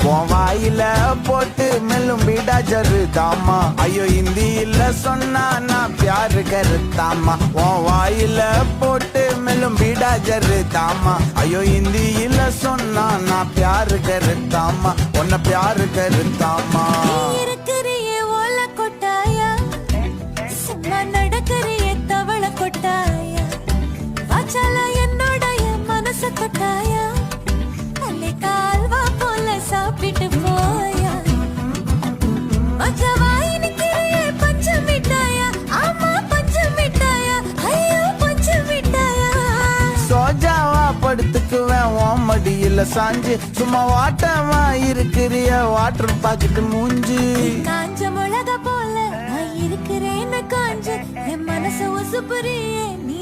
உன் வாயில போட்டு மெல்லும் பீடா ஜருதாமா ஐயோ ஹிந்தியில சொன்னா நான் பியாரு கருத்தாமா உன் வாயில போட்டு மெல்லும் பீடா ஜருதாமா ஐயோ ஹிந்தியில சொன்னா நான் பியாரு கருத்தாமா உன்னை பியாரு கருத்தாமா இருக்கிறியே ஓல கொட்டாயா சும்மா நடக்கிறியே தவள கொட்டாயா வாச்சால என்னோடைய மனச கொட்டாயா அல்லே கால்வா போல சாப்பிட்டு போயா மச்சவாய் நிக்கிறியே பஞ்ச மிட்டாயா ஆமா பஞ்ச மிட்டாயா ஐயோ பஞ்ச மிட்டாயா சோஜாவா படுத்துக்குவேன் உன் மடியில சாஞ்சு சும்மா வாட்டமா இருக்கிறிய வாட்டர் பாக்கெட்டு மூஞ்சி காஞ்ச மிளகா போல நான் இருக்கிறேன்னு காஞ்சு என் மனச உசுப்புறியே நீ